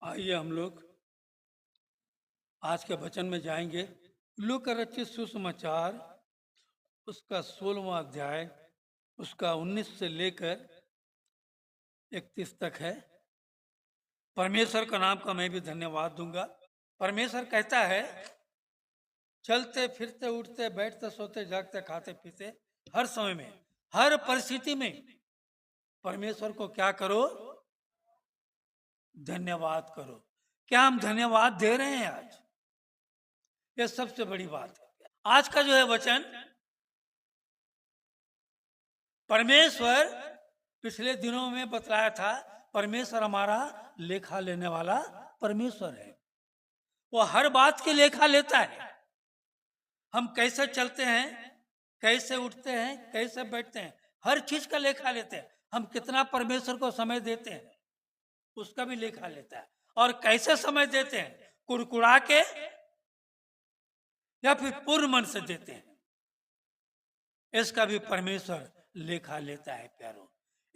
आइए हम लोग आज के वचन में जाएंगे। लू का रचित सुसमाचार उसका 16वां अध्याय उसका 19 से लेकर 31 तक है। परमेश्वर का नाम का मैं भी धन्यवाद दूंगा। परमेश्वर कहता है, चलते फिरते उठते बैठते सोते जागते खाते पीते हर समय में हर परिस्थिति में परमेश्वर को क्या करो? धन्यवाद करो। क्या हम धन्यवाद दे रहे हैं आज? यह सबसे बड़ी बात है। आज का जो है वचन, परमेश्वर पिछले दिनों में बतलाया था, परमेश्वर हमारा लेखा लेने वाला परमेश्वर है। वो हर बात की लेखा लेता है। हम कैसे चलते हैं, कैसे उठते हैं, कैसे बैठते हैं, हर चीज का लेखा लेते हैं। हम कितना परमेश्वर को समय देते हैं उसका भी लेखा लेता है। और कैसे समय देते हैं, कुड़कुड़ा के या फिर पूर्ण मन से देते हैं, इसका भी परमेश्वर लेखा लेता है। प्यारों,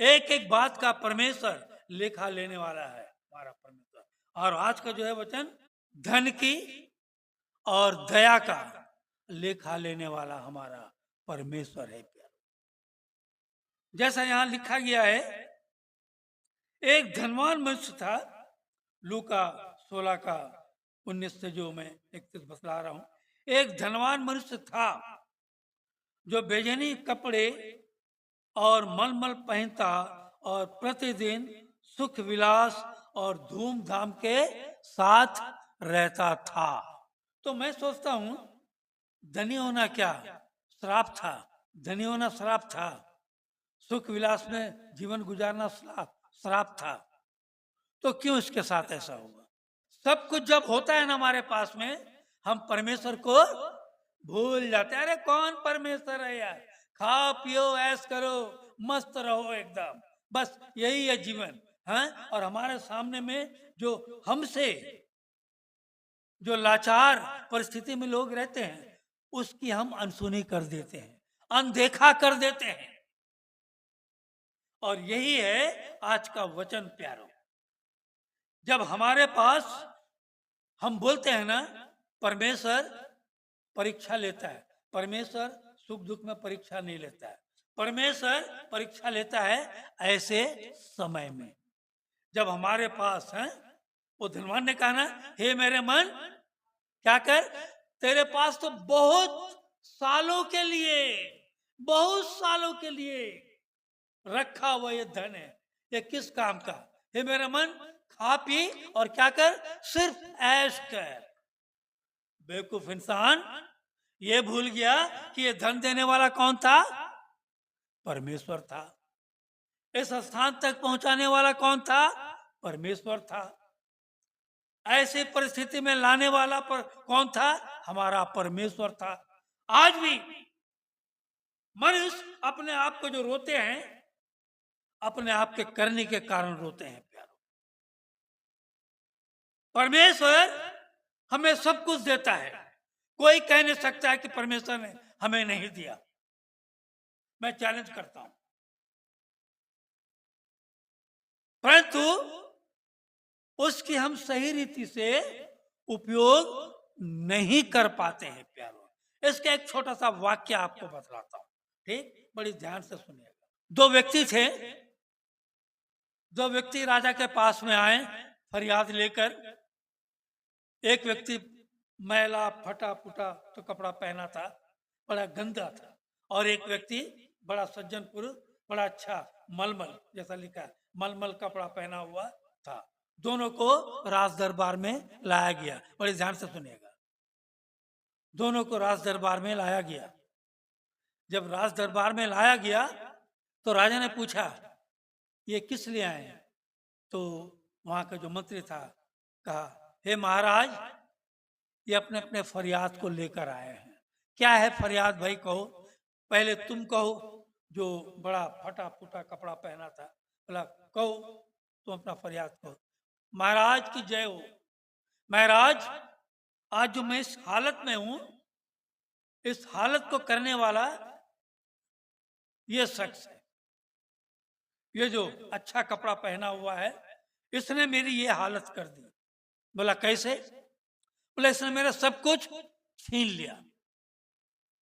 एक एक बात का परमेश्वर लेखा लेने वाला है हमारा परमेश्वर। और आज का जो है वचन, धन की और दया का लेखा लेने वाला हमारा परमेश्वर है। प्यारों, जैसा यहां लिखा गया है, एक धनवान मनुष्य था। लूका 16 का 19 से जो मैं 31 बतला रहा हूं। एक धनवान मनुष्य था जो बेजनी कपड़े और मलमल पहनता और प्रतिदिन सुख विलास और धूमधाम के साथ रहता था। तो मैं सोचता हूं, धनी होना क्या श्राप था? धनी होना श्राप था। सुख विलास में जीवन गुजारना श्राप था। तो क्यों इसके साथ ऐसा हुआ? सब कुछ जब होता है ना हमारे पास में, हम परमेश्वर को भूल जाते हैं। अरे कौन परमेश्वर है यार, खाओ पियो ऐश करो मस्त रहो एकदम, बस यही है जीवन है। और हमारे सामने में जो हमसे जो लाचार परिस्थिति में लोग रहते हैं, उसकी हम अनसुनी कर देते हैं, अनदेखा कर देते हैं। और यही है आज का वचन। प्यारों, जब हमारे पास, हम बोलते हैं ना, परमेश्वर परीक्षा लेता है। परमेश्वर सुख दुख में परीक्षा नहीं लेता है। परमेश्वर परीक्षा लेता है ऐसे समय में जब हमारे पास है। वो धनवान ने कहा ना, हे मेरे मन, क्या कर, तेरे पास तो बहुत सालों के लिए, बहुत सालों के लिए रखा हुआ ये धन है, ये किस काम का? हे मेरा मन, खा पी और क्या कर, सिर्फ ऐश कर। बेवकूफ इंसान ये भूल गया कि ये धन देने वाला कौन था? परमेश्वर था। इस स्थान तक पहुंचाने वाला कौन था? परमेश्वर था। ऐसी परिस्थिति में लाने वाला पर कौन था? हमारा परमेश्वर था। आज भी मनुष्य अपने आप को जो रोते हैं, अपने आप के करने के कारण रोते हैं। प्यारों, परमेश्वर हमें सब कुछ देता है। कोई कह नहीं सकता है कि परमेश्वर ने हमें नहीं दिया। मैं चैलेंज करता हूं। परंतु उसकी हम सही रीति से उपयोग नहीं कर पाते हैं। प्यारों, इसका एक छोटा सा वाक्य आपको बतलाता हूं, ठीक? बड़ी ध्यान से सुनिएगा। दो व्यक्ति थे। दो व्यक्ति राजा के पास में आए फरियाद लेकर। एक व्यक्ति मैला फटा फुटा तो कपड़ा पहना था, बड़ा गंदा था। और एक व्यक्ति बड़ा सज्जन पुरुष, बड़ा अच्छा मलमल, जैसा लिखा है, मलमल कपड़ा पहना हुआ था। दोनों को राज दरबार में लाया गया। बड़े ध्यान से सुनिएगा। दोनों को राज दरबार में लाया गया। जब राज दरबार में लाया गया तो राजा ने पूछा, ये किस लिए आए हैं? तो वहां का जो मंत्री था कहा, हे महाराज, ये अपने अपने फरियाद को लेकर आए हैं। क्या है फरियाद भाई, कहो। पहले तुम कहो, जो बड़ा फटा फूटा कपड़ा पहना था। बोला, कहो तुम अपना फरियाद कहो। महाराज की जय हो। महाराज, आज जो मैं इस हालत में हूं, इस हालत को करने वाला ये शख्स है। ये जो अच्छा कपड़ा पहना हुआ है, इसने मेरी ये हालत कर दी। बोला कैसे? बोले इसने मेरा सब कुछ छीन लिया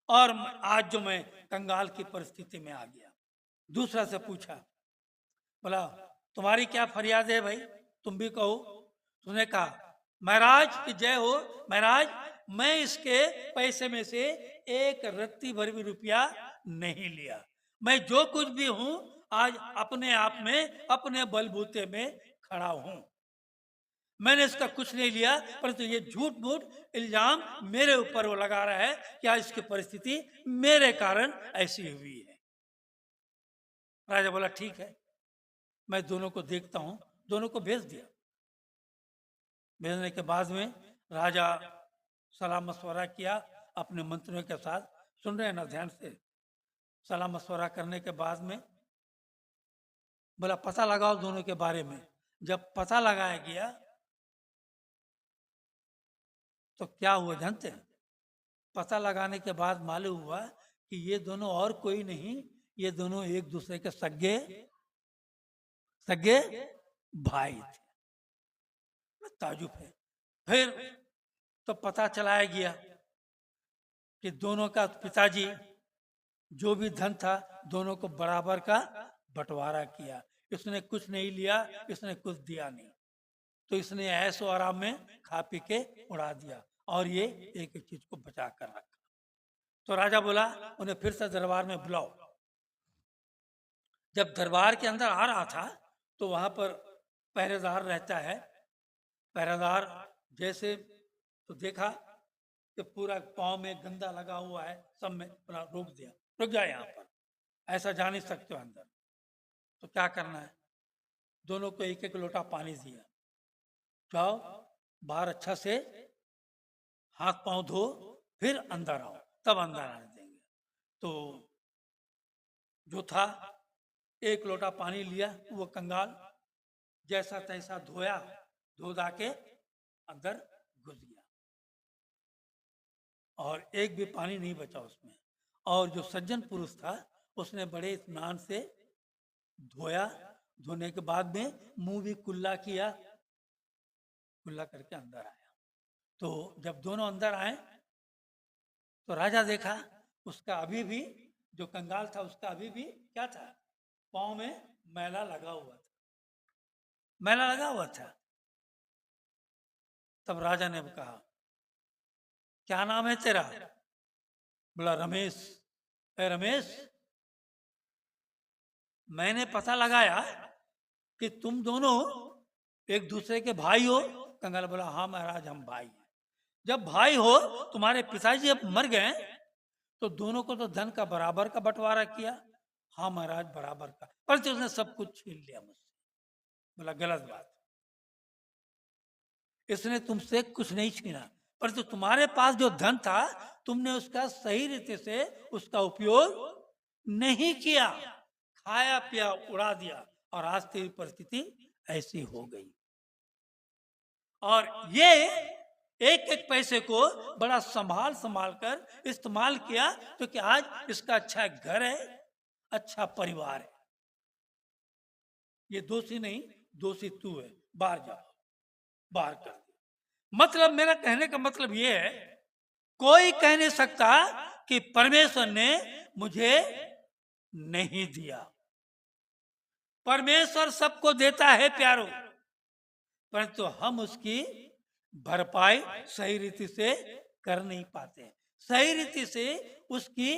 और आज जो मैं कंगाल की परिस्थिति में आ गया। दूसरा से पूछा, बोला तुम्हारी क्या फरियाद है भाई, तुम भी कहो। उसने कहा महाराज की जय हो, महाराज मैं इसके पैसे में से एक रत्ती भर भी रुपया नहीं लिया। मैं जो कुछ भी हूं आज अपने आप में अपने बलबूते में खड़ा हूं। मैंने इसका कुछ नहीं लिया, परंतु ये झूठ मूठ इल्जाम मेरे ऊपर वो लगा रहा है कि आज इसकी परिस्थिति मेरे कारण ऐसी हुई है। राजा बोला ठीक है, मैं दोनों को देखता हूं। दोनों को भेज दिया। भेजने के बाद में राजा सलाह मशवरा किया अपने मंत्रियों के साथ। सुन रहे हैं ना ध्यान से? सलाह मशवरा करने के बाद में बोला पता लगाओ दोनों के बारे में। जब पता लगाया गया तो क्या हुआ जानते हैं? पता लगाने के बाद मालूम हुआ कि ये दोनों और कोई नहीं, ये दोनों एक दूसरे के सगे सगे भाई थे। ताजुब है। फिर तो पता चलाया गया कि दोनों का पिताजी जो भी धन था दोनों को बराबर का बंटवारा किया। इसने कुछ नहीं लिया, इसने कुछ दिया नहीं, तो इसने ऐसो आराम में खा पी के उड़ा दिया और ये एक एक चीज को बचा कर रखा। तो राजा बोला उन्हें फिर से दरबार में बुलाओ। जब दरबार के अंदर आ रहा था तो वहां पर पहरेदार रहता है। पहरेदार जैसे तो देखा कि पूरा पाँव में गंदा लगा हुआ है, सब में पूरा रोक दिया, रुक जाए यहाँ पर, ऐसा जा नहीं सकते हो अंदर। तो क्या करना है? दोनों को एक एक लोटा पानी दिया, जाओ बाहर अच्छा से हाथ पांव धो फिर अंदर आओ, तब अंदर आने देंगे। तो जो था एक लोटा पानी लिया, वो कंगाल जैसा तैसा धोया, धो धा के अंदर घुस गया और एक भी पानी नहीं बचा उसमें। और जो सज्जन पुरुष था उसने बड़े इत्मीनान से धोया। धोने के बाद में मुंह भी कुल्ला किया, कुल्ला करके अंदर आया। तो जब दोनों अंदर आए तो राजा देखा उसका अभी भी, जो कंगाल था उसका अभी भी क्या था, पाँव में मैला लगा हुआ था, मैला लगा हुआ था। तब राजा ने कहा क्या नाम है तेरा? बोला रमेश। रमेश, मैंने पता लगाया कि तुम दोनों एक दूसरे के भाई हो। कंगाल बोला हाँ महाराज हम भाई हैं। जब भाई हो, तुम्हारे पिताजी अब मर गए तो दोनों को तो धन का बराबर का बंटवारा किया। हाँ महाराज बराबर का, परंतु उसने सब कुछ छीन लिया मुझसे। बोला गलत बात, इसने तुमसे कुछ नहीं छीना, परंतु तुम्हारे पास जो धन था तुमने उसका सही रीति से उसका उपयोग नहीं किया, खाया पिया उड़ा दिया और आज तेरी परिस्थिति ऐसी हो गई। और ये एक एक पैसे को बड़ा संभाल संभाल कर इस्तेमाल किया तो कि आज इसका अच्छा घर है, अच्छा परिवार है। ये दोषी नहीं, दोषी तू है, बाहर जा, बाहर कर दे। मतलब मेरा कहने का मतलब ये है, कोई कह नहीं सकता कि परमेश्वर ने मुझे नहीं दिया। परमेश्वर सबको देता है प्यारो, परंतु हम उसकी भरपाई सही रीति से कर नहीं पाते, सही रीति से उसकी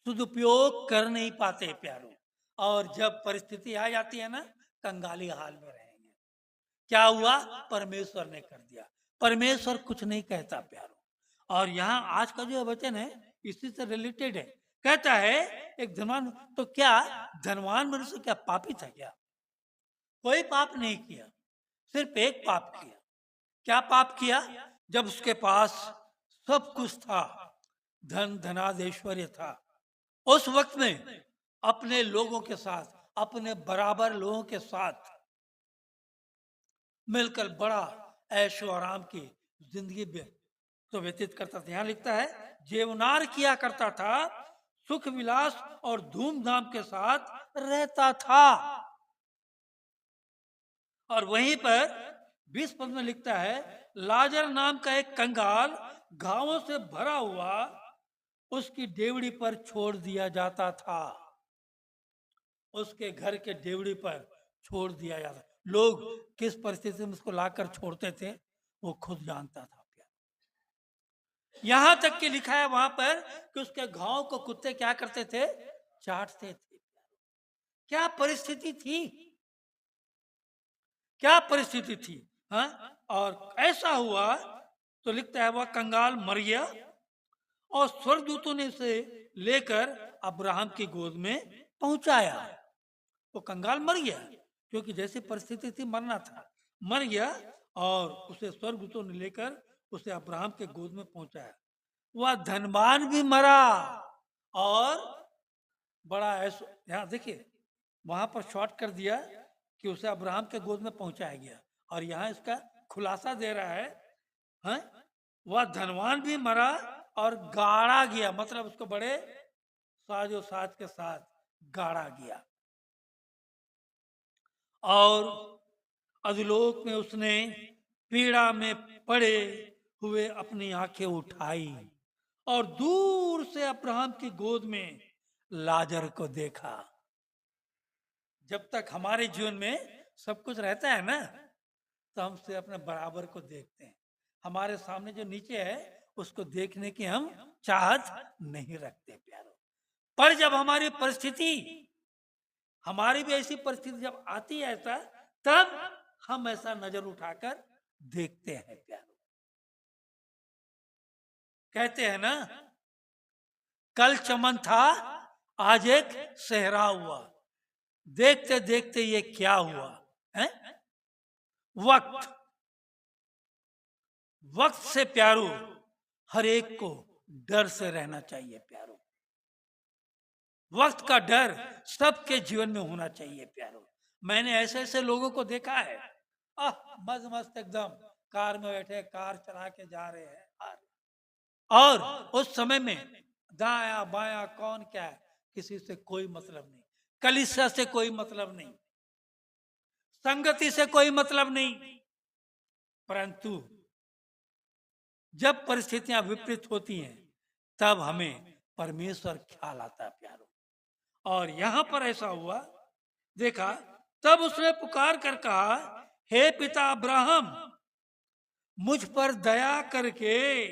सदुपयोग कर नहीं पाते प्यारो। और जब परिस्थिति आ जाती है ना, कंगाली हाल में रहेंगे। क्या हुआ? परमेश्वर ने कर दिया। परमेश्वर कुछ नहीं कहता प्यारो। और यहाँ आज का जो वचन है इसी से रिलेटेड है। कहता है एक धनवान, तो क्या धनवान मनुष्य क्या पापी था क्या? कोई पाप नहीं किया, सिर्फ एक पाप किया। क्या पाप किया? जब उसके पास सब कुछ था, धन धनादेश्वर्य था, उस वक्त में अपने लोगों के साथ, अपने बराबर लोगों के साथ मिलकर बड़ा ऐशो आराम की जिंदगी तो व्यतीत करता था। यहां लिखता है जेवनार किया करता था, सुख विलास और धूमधाम के साथ रहता था। और वहीं पर 20 पद में लिखता है, लाजर नाम का एक कंगाल घावों से भरा हुआ उसकी डेवड़ी पर छोड़ दिया जाता था। उसके घर के डेवड़ी पर छोड़ दिया जाता। लोग किस परिस्थिति में उसको लाकर छोड़ते थे वो खुद जानता था। यहां तक कि लिखा है वहां पर कि उसके घाव को कुत्ते क्या करते थे? चाटते थे। क्या परिस्थिति थी, क्या परिस्थिति थी। हाँ? और ऐसा हुआ तो लिखता है वह कंगाल मर गया और स्वर्गदूतों ने उसे लेकर अब्राहम की गोद में पहुंचाया। वो कंगाल मर गया क्योंकि जैसी परिस्थिति थी मरना था, मर गया और उसे स्वर्गदूतों ने लेकर उसे अब्राहम के गोद में पहुंचाया। वह धनवान भी मरा और बड़ा ऐसा, यहाँ देखिए वहां पर शॉर्ट कर दिया कि उसे अब्राहम के गोद में पहुंचाया गया और यहाँ इसका खुलासा दे रहा है, हाँ? वह धनवान भी मरा और गाड़ा गया, मतलब उसको बड़े साजो साज के साथ गाड़ा गया। और अधोलोक में उसने पीड़ा में पड़े हुए अपनी आंखें उठाई और दूर से अब्राहम की गोद में लाजर को देखा। जब तक हमारे जीवन में सब कुछ रहता है ना तो हम से अपने बराबर को देखते हैं, हमारे सामने जो नीचे है उसको देखने की हम चाहत नहीं रखते प्यारो। पर जब हमारी परिस्थिति, हमारी भी ऐसी परिस्थिति जब आती है ऐसा, तब हम ऐसा नजर उठाकर देखते हैं प्यारो। कहते हैं ना, कल चमन था आज एक सहरा हुआ, देखते देखते ये क्या हुआ है? वक्त, वक्त से प्यारो हर एक को डर से रहना चाहिए प्यारो। वक्त का डर सबके जीवन में होना चाहिए प्यारो। मैंने ऐसे ऐसे लोगों को देखा है, मस्त मस्त एकदम कार में बैठे, कार चला के जा रहे हैं और उस समय में दाया बाया कौन क्या है किसी से कोई मतलब नहीं, कलीसिया से कोई मतलब नहीं, संगति से कोई मतलब नहीं। परंतु जब परिस्थितियां विपरीत होती हैं तब हमें परमेश्वर ख्याल आता है प्यारो। और यहां पर ऐसा हुआ, देखा, तब उसने पुकार कर कहा, हे पिता अब्राहम, मुझ पर दया करके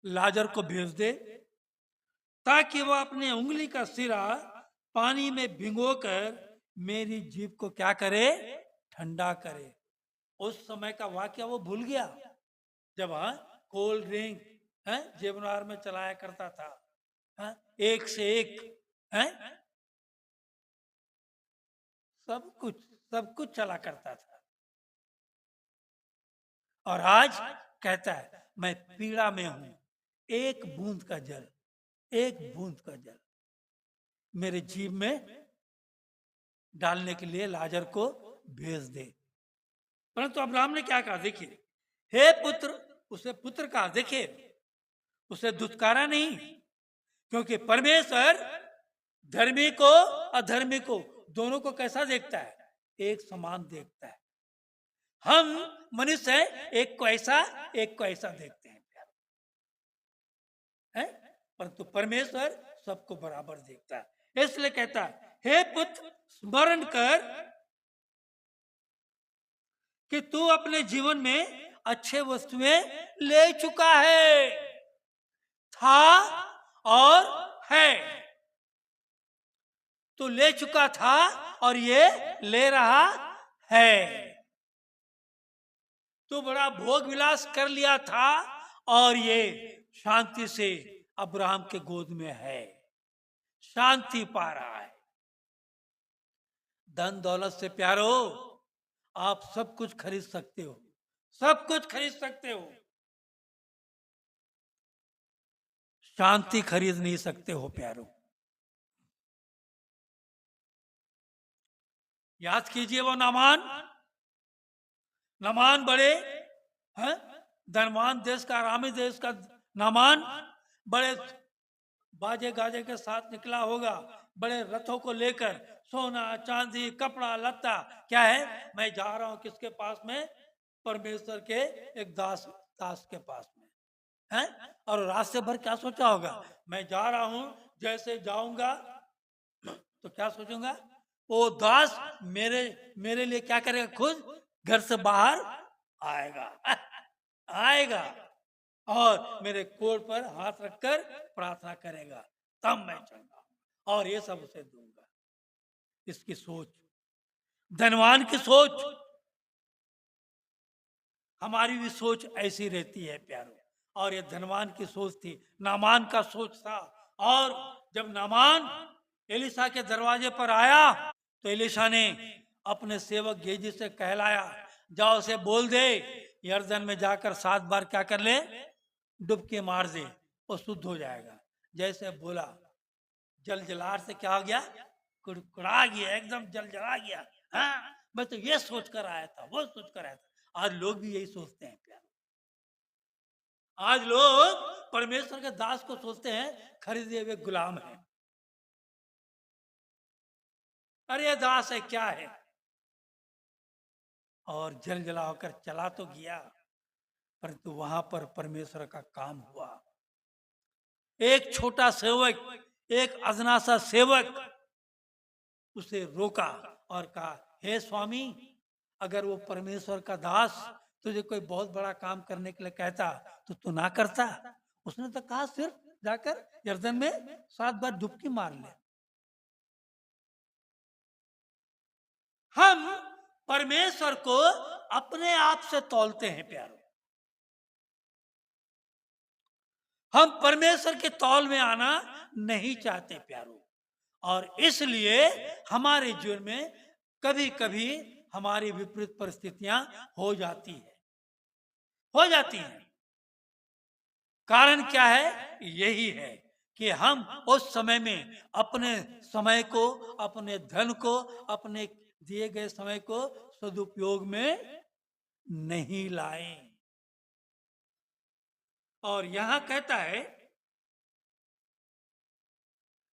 लाजर को भेज दे ताकि वह अपने उंगली का सिरा पानी में भिगोकर मेरी जीभ को क्या करे? ठंडा करे। उस समय का वाक्य वो भूल गया जब कोल्ड ड्रिंक जेबनार में चलाया करता था, एक से एक सब कुछ चला करता था। और आज कहता है मैं पीड़ा में हूं, एक बूंद का जल, एक बूंद का जल मेरे जीभ में डालने के लिए लाजर को भेज दे। परंतु अब्राहम ने क्या कहा? देखिए, हे पुत्र, उसे पुत्र कहा। देखिए, उसे दुत्कारा नहीं, क्योंकि परमेश्वर धर्मी को अधर्मी को दोनों को कैसा देखता है? एक समान देखता है। हम मनुष्य हैं, एक को ऐसा देखते हैं परंतु परमेश्वर सबको बराबर देखता है। इसलिए कहता है, हे पुत्र, स्मरण कर कि तू अपने जीवन में अच्छे वस्तुएं ले चुका है, था और है। तू ले चुका था और ये ले रहा है। तू बड़ा भोग विलास कर लिया था और ये शांति से अब्राहम के गोद में है, शांति पा रहा है। धन दौलत से प्यारो आप सब कुछ खरीद सकते हो, सब कुछ खरीद सकते हो, शांति खरीद नहीं सकते हो प्यारो। याद कीजिए वो नामान बड़े धनवान देश का, आरामी देश का नामान बड़े बाजे गाजे के साथ निकला होगा, बड़े रथों को लेकर, सोना चांदी कपड़ा लत्ता, क्या है, मैं जा रहा हूं किसके पास में? परमेश्वर के एक दास दास के पास में है। और रास्ते भर क्या सोचा होगा, मैं जा रहा हूं, जैसे जाऊंगा तो क्या सोचूंगा, वो दास मेरे मेरे लिए क्या करेगा, खुद घर से बाहर आएगा आएगा और मेरे कोट पर हाथ रखकर प्रार्थना करेगा, तब मैं चलूंगा और ये सब उसे दूंगा। इसकी सोच, धनवान की सोच, हमारी भी सोच ऐसी रहती है प्यारो। और ये धनवान की सोच थी, नामान का सोच था। और जब नामान एलिशा के दरवाजे पर आया तो एलिशा ने अपने सेवक गेजी से कहलाया, जाओ उसे बोल दे यर्दन में जाकर 7 बार क्या कर ले, डुबकी मार दे, वो शुद्ध हो जाएगा। जैसे बोला, जलजलाहट से क्या हो गया, कुड़कुड़ा गया, एकदम जलजला गया। हाँ, मैं तो ये सोच कर आया था, वो सोच कर आया था। आज लोग भी यही सोचते हैं प्यार। आज लोग परमेश्वर के दास को सोचते हैं खरीदे हुए गुलाम है। अरे दास है, क्या है। और जलजला होकर चला तो गया, परंतु वहां पर परमेश्वर का काम हुआ। एक छोटा सेवक, एक अजना सा सेवक उसे रोका और कहा, हे स्वामी, अगर वो परमेश्वर का दास तुझे कोई बहुत बड़ा काम करने के लिए कहता तो तू ना करता। उसने तो कहा सिर्फ जाकर यर्दन में 7 बार डुबकी मार ले। हम परमेश्वर को अपने आप से तौलते हैं प्यारो। हम परमेश्वर के तौल में आना नहीं चाहते प्यारो। और इसलिए हमारे जीवन में कभी कभी हमारी विपरीत परिस्थितियां हो जाती है, हो जाती हैं। कारण क्या है, यही है कि हम उस समय में अपने समय को, अपने धन को, अपने दिए गए समय को सदुपयोग में नहीं लाए। और यहां कहता है,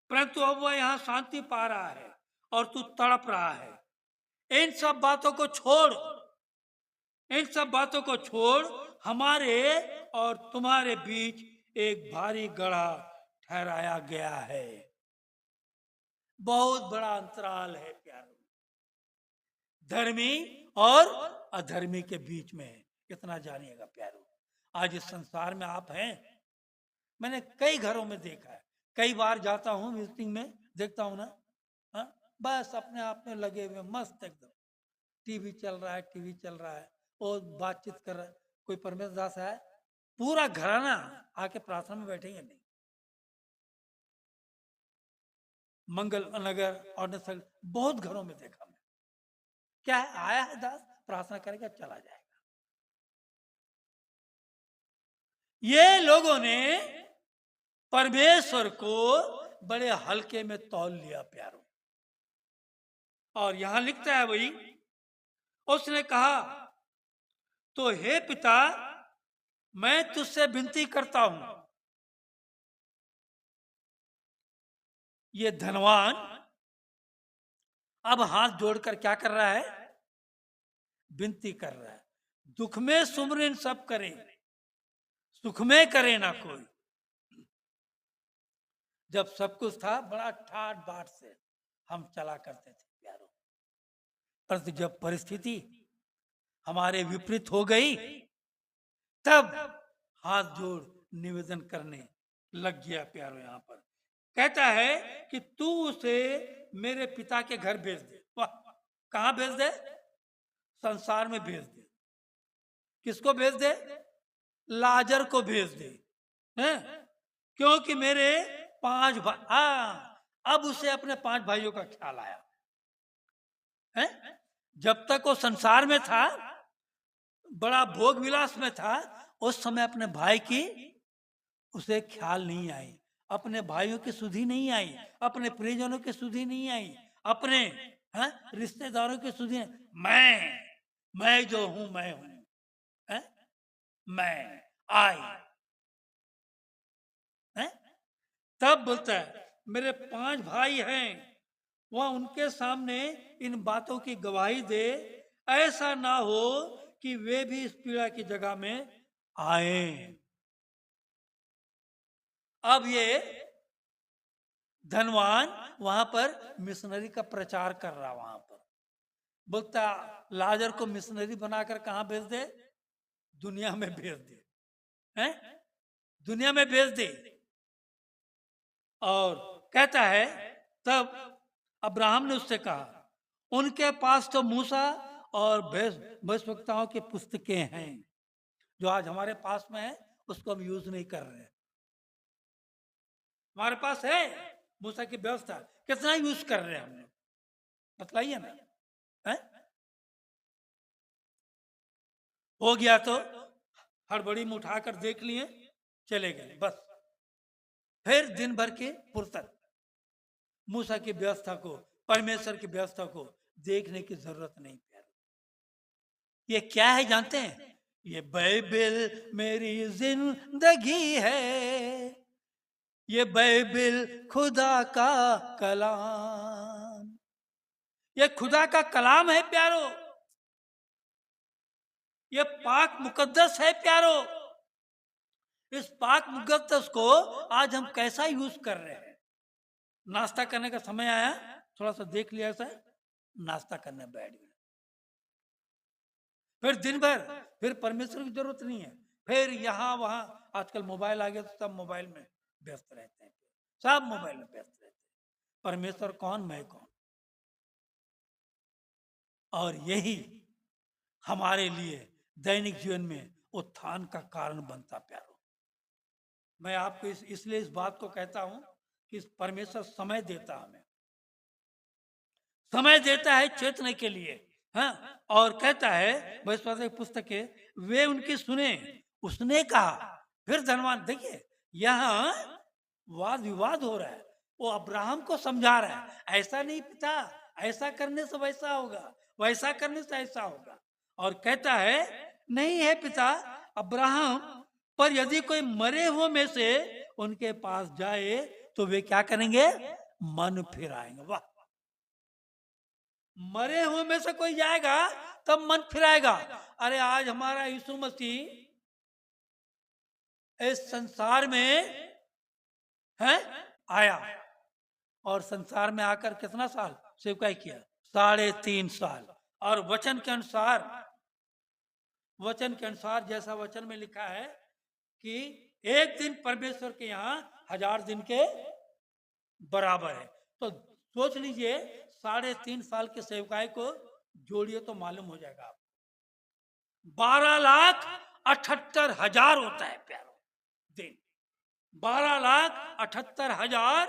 परंतु अब वह यहां शांति पा रहा है और तू तड़प रहा है। इन सब बातों को छोड़, इन सब बातों को छोड़, हमारे और तुम्हारे बीच एक भारी गढ़ा ठहराया गया है। बहुत बड़ा अंतराल है प्यारो, धर्मी और अधर्मी के बीच में है। कितना जानिएगा प्यारो। आज इस संसार में आप हैं, मैंने कई घरों में देखा है, कई बार जाता हूँ विजिटिंग में, देखता हूँ ना, हाँ, बस अपने आप में लगे हुए मस्त एकदम, टीवी चल रहा है, टीवी चल रहा है और बातचीत कर रहा है। कोई परमेश्वर दास है, पूरा घराना आके प्रार्थना में बैठेंगे नहीं। मंगल नगर और बहुत घरों में देखा मैं। क्या है, आया है दास, प्रार्थना करेगा, चला जाएगा। ये लोगों ने परमेश्वर को बड़े हल्के में तौल लिया प्यारो। और यहां लिखता है वही, उसने कहा, तो हे पिता, मैं तुझसे विनती करता हूं। ये धनवान अब हाथ जोड़कर क्या कर रहा है, विनती कर रहा है। दुख में सुमरन सब करे, सुख में करे ना कोई। जब सब कुछ था, बड़ा ठाट बाट से हम चला करते थे प्यारो, परंतु जब परिस्थिति हमारे विपरीत हो गई, तब हाथ जोड़ निवेदन करने लग गया प्यारो। यहां पर कहता है कि तू उसे मेरे पिता के घर भेज दे। वाह, कहां भेज दे, संसार में भेज दे। किसको भेज दे, लाजर को भेज दे, हैं? क्योंकि मेरे 5 भाई, अब उसे अपने 5 भाइयों का ख्याल आया है। जब तक वो संसार में था, बड़ा भोग विलास में था, उस समय अपने भाई की उसे ख्याल नहीं आई, अपने भाइयों की सुधि नहीं आई, अपने परिजनों की सुधि नहीं आई, अपने रिश्तेदारों की सुधि नहीं। मैं जो हूं मैं हूं, है? मैं आई है? तब बोलता है, मेरे 5 भाई हैं, वह उनके सामने इन बातों की गवाही दे। ऐसा ना हो कि वे भी इस पीड़ा की जगह में आए। अब ये धनवान वहां पर मिशनरी का प्रचार कर रहा, वहां पर बोलता लाजर को मिशनरी बनाकर कहां भेज दे, दुनिया में भेज दे, हैं? दुनिया में भेज दे। और कहता है तब अब्राहम ने उससे कहा उनके पास तो मूसा और भविष्यवक्ताओं की पुस्तकें हैं, जो आज हमारे पास में है उसको हम यूज नहीं कर रहे हैं। हमारे पास है मूसा की व्यवस्था, कितना यूज कर रहे हैं हमने, बतलाइए ना, है? हो गया तो हड़बड़ी में उठाकर देख लिए, चले गए बस। फिर दिन भर की फुर्सत, मूसा की व्यवस्था को, परमेश्वर की व्यवस्था को देखने की जरूरत नहीं। ये क्या है जानते हैं? ये बाइबिल मेरी जिंदगी है, ये बाइबिल खुदा का कलाम, ये खुदा का कलाम है प्यारो, ये पाक मुकद्दस है प्यारो। इस पाक मुकद्दस को आज हम कैसा यूज कर रहे हैं? नाश्ता करने का समय आया, थोड़ा सा देख लिया ऐसा, नाश्ता करने बैठ गए, फिर दिन भर फिर परमेश्वर की जरूरत नहीं है, फिर यहाँ वहां, आजकल मोबाइल आ गया तो सब मोबाइल में व्यस्त रहते हैं, सब मोबाइल में व्यस्त रहते हैं। परमेश्वर कौन, मैं कौन? और यही हमारे लिए दैनिक जीवन में उत्थान का कारण बनता प्यारो। मैं आपको इसलिए इस बात को कहता हूं कि परमेश्वर समय देता, हमें समय देता है चेतने के लिए, हाँ। और कहता है भविष्यवाणी की पुस्तक है, वे उनकी सुने, उसने कहा। फिर धनवान, देखिए यहाँ वाद विवाद हो रहा है, वो अब्राहम को समझा रहा है, ऐसा नहीं पिता, ऐसा करने से वैसा होगा, वैसा करने से ऐसा होगा। और कहता है नहीं है पिता अब्राहम, पर यदि कोई मरे हुए में से उनके पास जाए तो वे क्या करेंगे? मन फिराएंगे। वाह, मरे हुए में से कोई जाएगा तब मन फिराएगा। अरे आज हमारा यीशु मसीह इस संसार में है आया, और संसार में आकर कितना साल सेवकाई किया? 3.5 साल। और वचन के अनुसार जैसा वचन में लिखा है कि एक दिन परमेश्वर के यहाँ 1000 दिन के बराबर है। तो सोच लीजिए 3.5 साल के सेवकाई को जोड़िए तो मालूम हो जाएगा आपको, 12,78,000 होता है प्यारो दिन। 12,78,000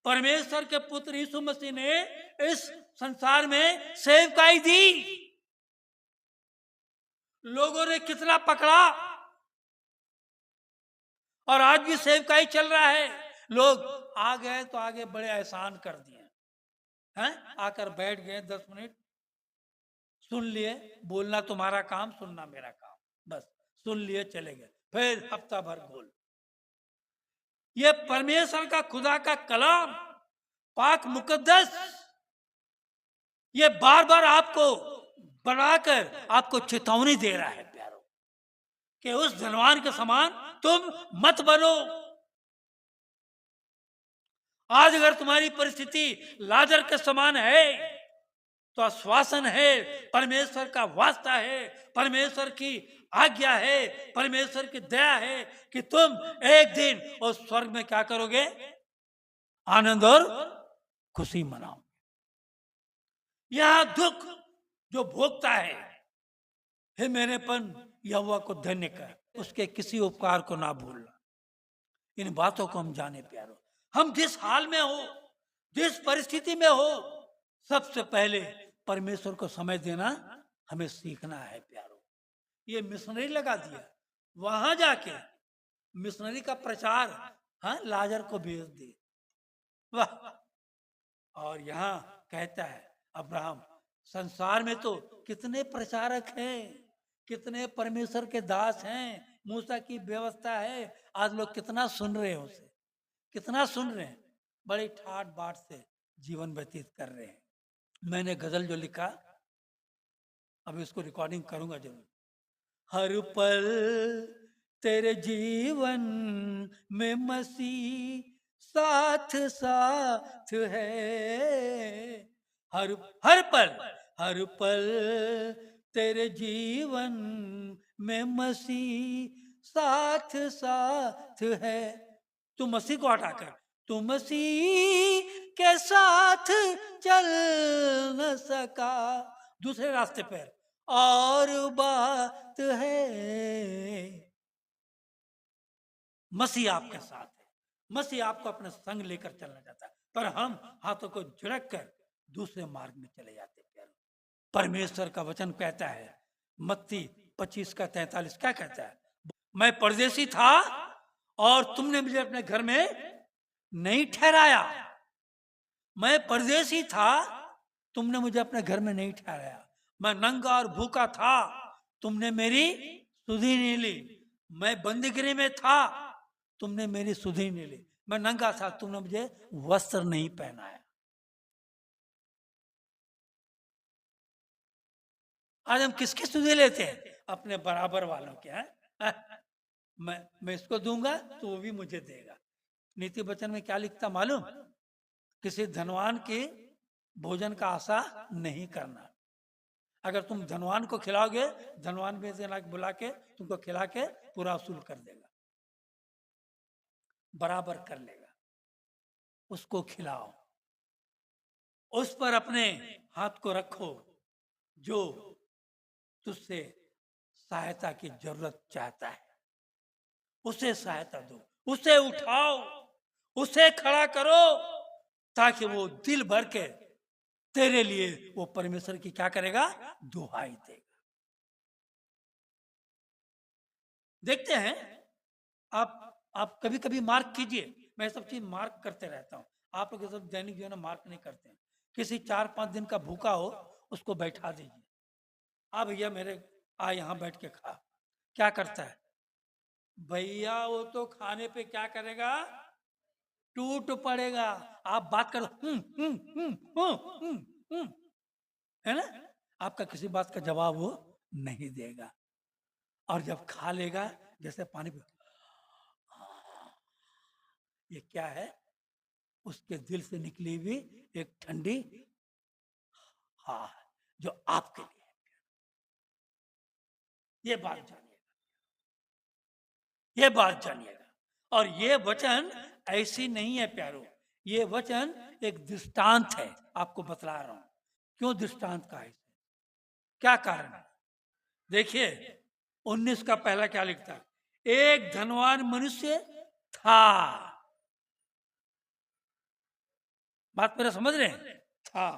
परमेश्वर के पुत्र यीशु मसीह ने इस संसार में सेवकाई दी। लोगों ने कितना पकड़ा, और आज भी सेवकाई चल रहा है। लोग आ गए तो आगे बड़े एहसान कर दिए हैं, आकर बैठ गए 10 मिनट सुन लिए, बोलना तुम्हारा काम, सुनना मेरा काम, बस सुन लिए चले गए, फिर हफ्ता भर बोल। ये परमेश्वर का खुदा का कलाम पाक मुकद्दस, ये बार बार आपको बढ़ाकर आपको चेतावनी दे रहा है प्यारो, कि उस धनवान के समान तुम मत बनो। आज अगर तुम्हारी परिस्थिति लाजर के समान है तो आश्वासन है, परमेश्वर का वास्ता है, परमेश्वर की आज्ञा है, परमेश्वर की दया है कि तुम एक दिन उस स्वर्ग में क्या करोगे? आनंद और खुशी मनाओ। यह दुख जो भोगता है, हे मेरेपन यहोवा को धन्य कर, उसके किसी उपकार को ना भूलना। इन बातों को हम जाने प्यारो, हम जिस हाल में हो, जिस परिस्थिति में हो, सबसे पहले परमेश्वर को समय देना हमें सीखना है प्यारो। ये मिशनरी लगा दिया, वहां जाके मिशनरी का प्रचार, हाँ, लाजर को भेज दे, वाह। और यहाँ कहता है अब्राहम, संसार में तो कितने प्रचारक हैं, कितने परमेश्वर के दास हैं, मूसा की व्यवस्था है, आज लोग कितना सुन रहे हैं उसे, कितना सुन रहे हैं, बड़ी ठाट बाट से जीवन व्यतीत कर रहे हैं। मैंने गजल जो लिखा, अभी उसको रिकॉर्डिंग करूंगा जरूर, हर पल तेरे जीवन में मसीह साथ साथ है। हर हर पल तेरे जीवन में मसीह साथ साथ है। तू मसीह को हटाकर तू मसीह के साथ चल न सका दूसरे रास्ते पर और बात है। मसीह आपके साथ है, मसीह आपको अपने संग लेकर चलना चाहता है, पर हम हाथों को झुड़क कर दूसरे मार्ग में चले जाते हैं। परमेश्वर का वचन कहता है मत्ती 25 का 43 क्या कहता है? मैं परदेसी था और तुमने मुझे अपने घर में नहीं ठहराया। मैं परदेसी था, तुमने मुझे अपने घर में नहीं ठहराया। मैं नंगा और भूखा था, तुमने मेरी सुधि नहीं ली। मैं बंदीगिरी में था, तुमने मेरी सुधि नहीं ली। मैं नंगा था, तुमने मुझे वस्त्र नहीं पहनाया। आज हम किसकी सुधि लेते हैं? अपने बराबर वालों के। हैं मैं इसको दूंगा तो वो भी मुझे देगा। नीति वचन में क्या लिखता मालूम? किसी धनवान के भोजन का आशा नहीं करना। अगर तुम धनवान को खिलाओगे, धनवान में से बुला के तुमको खिला के पूरा वसूल कर देगा, बराबर कर लेगा। उसको खिलाओ, उस पर अपने हाथ को रखो जो तुझसे सहायता की जरूरत चाहता है। उसे सहायता दो, उसे उठाओ, उसे खड़ा करो, ताकि वो दिल भर के तेरे लिए वो परमेश्वर की क्या करेगा? दुहाई देगा। देखते हैं, आप कभी कभी मार्क कीजिए। मैं सब चीज मार्क करते रहता हूँ। आप लोग सब दैनिक जीवन में मार्क नहीं करते हैं। किसी 4-5 दिन का भूखा हो, उसको बैठा दीजिए। भैया मेरे यहाँ बैठ के खा। क्या करता है भैया? वो तो खाने पे क्या करेगा? टूट पड़ेगा। आप बात करो है ना, आपका किसी बात का जवाब वो नहीं देगा। और जब खा लेगा, जैसे पानी पे, ये क्या है? उसके दिल से निकली हुई एक ठंडी हाँ जो आपके लिए है। ये बात जानिएगा, ये बात जानिएगा। और ये वचन ऐसी नहीं है प्यारो, ये वचन एक दृष्टांत है। आपको बतला रहा हूं क्यों दृष्टांत का है, क्या कारण है। देखिए 19 का पहला क्या लिखता है? एक धनवान मनुष्य था। बात मेरा समझ रहे हैं? था।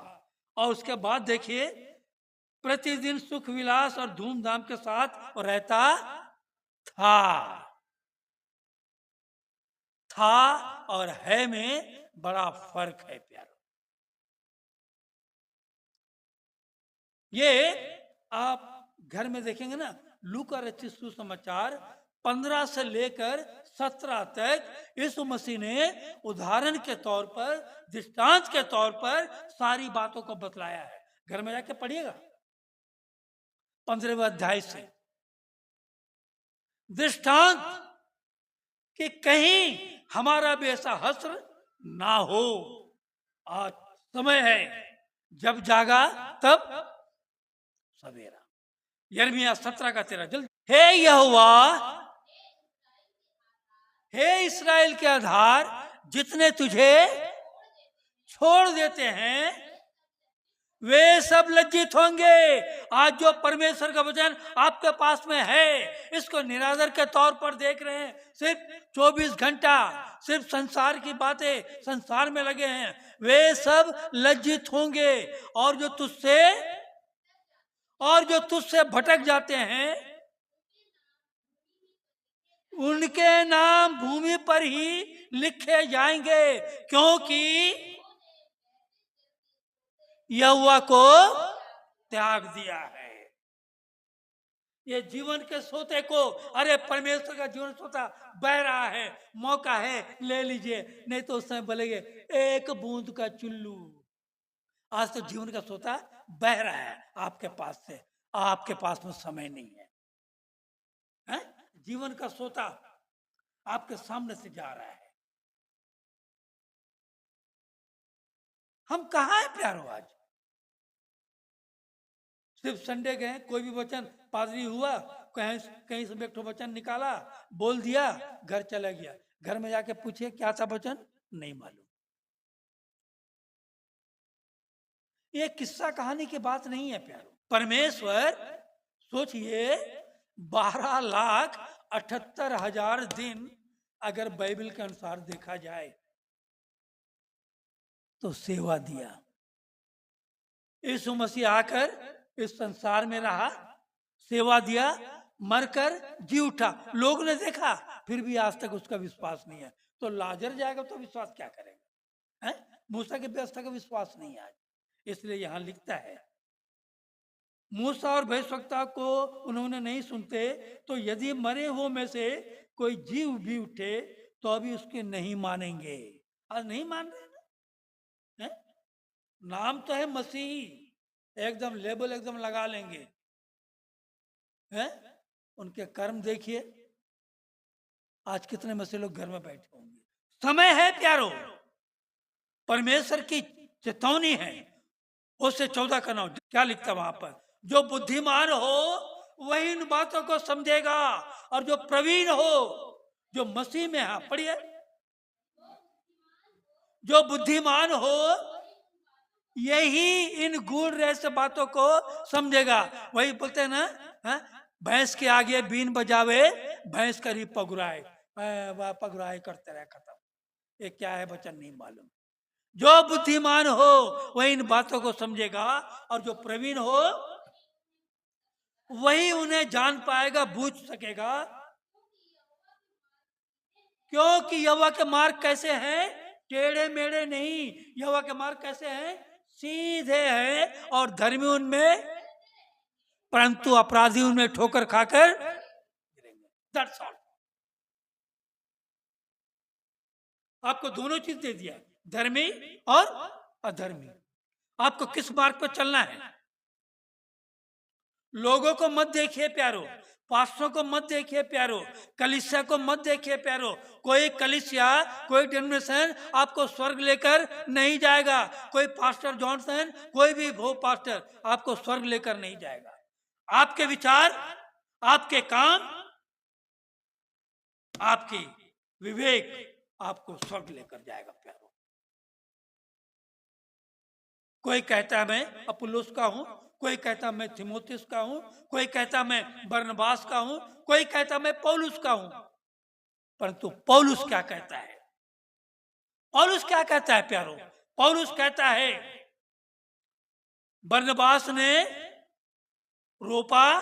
और उसके बाद देखिए, प्रतिदिन सुख विलास और धूमधाम के साथ रहता था। था और है में बड़ा फर्क है प्यारो। ये आप घर में देखेंगे ना, लूका रचित सुसमाचार 15 से लेकर 17 तक यीशु मसीह ने उदाहरण के तौर पर, दृष्टांत के तौर पर सारी बातों को बतलाया है। घर में जाके पढ़िएगा 15वें अध्याय से। दृष्टांत कि कहीं हमारा भी ऐसा हस्र ना हो। आज समय है, जब जागा तब सवेरा। यिर्मयाह 17 का 13। जल्द, हे यहोवा, हे इस्राएल के आधार, जितने तुझे छोड़ देते हैं वे सब लज्जित होंगे। आज जो परमेश्वर का वचन आपके पास में है, इसको निरादर के तौर पर देख रहे हैं, सिर्फ 24 घंटा सिर्फ संसार की बातें संसार में लगे हैं, वे सब लज्जित होंगे। और जो तुझसे भटक जाते हैं, उनके नाम भूमि पर ही लिखे जाएंगे, क्योंकि यहोवा को त्याग दिया है। ये जीवन के सोते को, अरे परमेश्वर का जीवन सोता बह रहा है, मौका है ले लीजिए, नहीं तो उस समय बोलेंगे एक बूंद का चुल्लू। आज तो जीवन का सोता बह रहा है आपके पास से, आपके पास में समय नहीं है। जीवन का सोता आपके सामने से जा रहा है। हम कहाँ हैं प्यारो आज? सिर्फ संडे गए, कोई भी वचन पादरी हुआ, कहीं कहीं से एक ठो वचन निकाला, बोल दिया, घर चला गया। घर में जाके पूछे क्या था वचन, नहीं मालूम। ये किस्सा कहानी की बात नहीं है प्यारो। परमेश्वर सोचिए 12,78,000 दिन अगर बाइबल के अनुसार देखा जाए तो सेवा दिया। यीशु मसीह आकर इस संसार में रहा, सेवा दिया, मरकर जी उठा, लोग ने देखा, फिर भी आज तक उसका विश्वास नहीं है। तो लाजर जाएगा तो विश्वास क्या करेगा? हैं? मूसा की व्यवस्था का विश्वास नहीं है आज। इसलिए यहां लिखता है मूसा और भविष्यवक्ता को उन्होंने नहीं सुनते, तो यदि मरे हुओं में से कोई जीव भी उठे तो अभी उसके नहीं मानेंगे। आज नहीं मान रहे ना, है? नाम तो है मसीह, एकदम लेबल एकदम लगा लेंगे, है? उनके कर्म देखिए। आज कितने मसीह लोग घर में बैठे होंगे। समय है प्यारो, परमेश्वर की चेतावनी है। उससे 14 का 9 क्या लिखता वहां पर, जो बुद्धिमान हो वही इन बातों को समझेगा, और जो प्रवीण हो, जो मसीह में है, पढ़िए, जो बुद्धिमान हो यही इन गूढ़ रहस्य बातों को समझेगा। वही बोलते हैं ना, हाँ? भैंस के आगे बीन बजावे, भैंस करी पगुराए, वह पगुराए करते रहे, खत्म। ये क्या है वचन नहीं मालूम। जो बुद्धिमान हो वही इन बातों को समझेगा, और जो प्रवीण हो वही उन्हें जान पाएगा, बूझ सकेगा। क्योंकि यहोवा के मार्ग कैसे हैं? टेढ़े मेढ़े नहीं, यहोवा के मार्ग कैसे हैं? सीधे हैं, और धर्मी उनमें, परंतु अपराधी उनमें ठोकर खाकर गिरेंगे। That's all। आपको दोनों चीज दे दिया, धर्मी और अधर्मी। आपको किस मार्ग पर चलना है? लोगों को मत देखिए प्यारो, पास्टरों को मत देखिए प्यारो, कलीसिया को मत देखिए प्यारो। कोई कलीसिया, कोई डिनोमिनेशन आपको स्वर्ग लेकर नहीं जाएगा। कोई पास्टर जॉनसन, कोई भी वो पास्टर आपको स्वर्ग लेकर नहीं जाएगा। आपके विचार, आपके काम, आपकी विवेक आपको स्वर्ग लेकर जाएगा प्यारो। कोई कहता मैं अपुल्लोस का हूं, कोई कहता मैं थिमोथियस का हूं, कोई कहता मैं बरनबास का हूं, कोई कहता मैं पौलुस का हूं। परंतु पौलुस क्या कहता है? पौलुस क्या कहता है प्यारो? पौलुस कहता है बरनबास ने रोपा,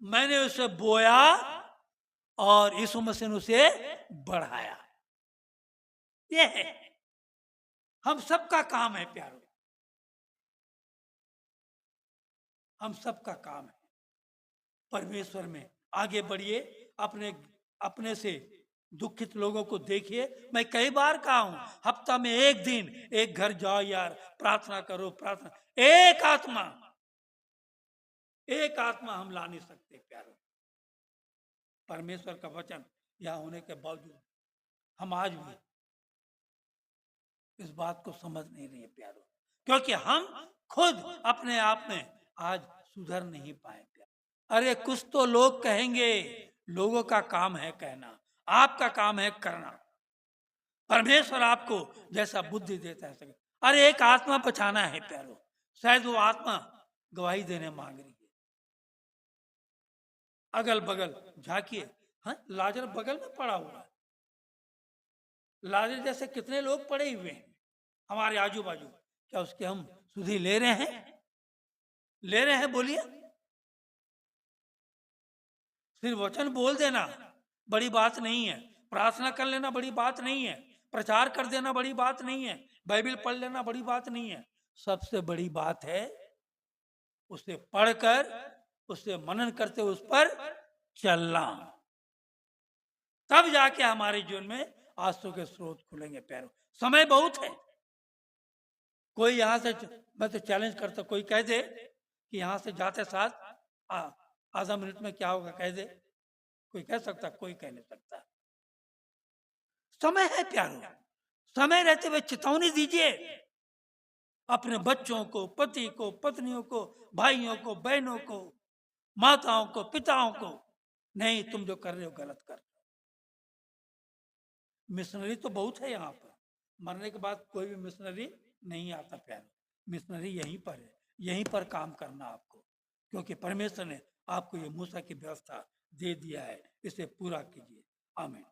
मैंने उसे बोया, और यीशु मसीह ने उसे बढ़ाया। ये है हम सबका काम है प्यारो, हम सबका काम है। परमेश्वर में आगे बढ़िए, अपने अपने से दुखित लोगों को देखिए। मैं कई बार कहा हूं, हफ्ता में एक दिन एक घर जाओ यार, प्रार्थना करो, प्रार्थना। एक आत्मा हम ला नहीं सकते प्यारो। परमेश्वर का वचन यहां होने के बावजूद हम आज भी इस बात को समझ नहीं रहे प्यारो, क्योंकि हम खुद अपने आप में आज सुधर नहीं पाए प्यारो। अरे कुछ तो लोग कहेंगे, लोगों का काम है कहना, आपका काम है करना। परमेश्वर आपको जैसा बुद्धि देता है। अरे एक आत्मा बचाना है प्यारो, शायद वो आत्मा गवाही देने मांग रही है। अगल बगल झांकिए, हाँ, लाजर बगल में पड़ा हुआ है। लाजर जैसे कितने लोग पड़े हुए हैं हमारे आजू बाजू। क्या उसके हम सुधि ले रहे हैं? ले रहे हैं? बोलिए। सिर्फ वचन बोल देना बड़ी बात नहीं है, प्रार्थना कर लेना बड़ी बात नहीं है, प्रचार कर देना बड़ी बात नहीं है, बाइबल पढ़ लेना बड़ी बात नहीं है। सबसे बड़ी बात है उसे पढ़कर, उसे मनन करते उस पर चलना, तब जाके हमारे जीवन में आंसू के स्रोत खुलेंगे प्यारो। समय बहुत है। कोई यहां से, मैं तो चैलेंज करता, कोई कह दे कि यहां से जाते साथ आधा मिनट में क्या होगा, कह दे। कोई कह सकता, कोई कह नहीं सकता। समय है प्यारो, समय रहते हुए चेतावनी दीजिए अपने बच्चों को, पति को, पत्नियों को, भाइयों को, बहनों को, माताओं को, पिताओं को, नहीं तुम जो कर रहे हो गलत कर रहे हो। मिशनरी तो बहुत है यहाँ पर, मरने के बाद कोई भी मिशनरी नहीं आता प्यारो, मिशनरी यहीं पर है, यहीं पर काम करना आपको, क्योंकि परमेश्वर ने आपको ये मूसा की व्यवस्था दे दिया है, इसे पूरा कीजिए। आमीन।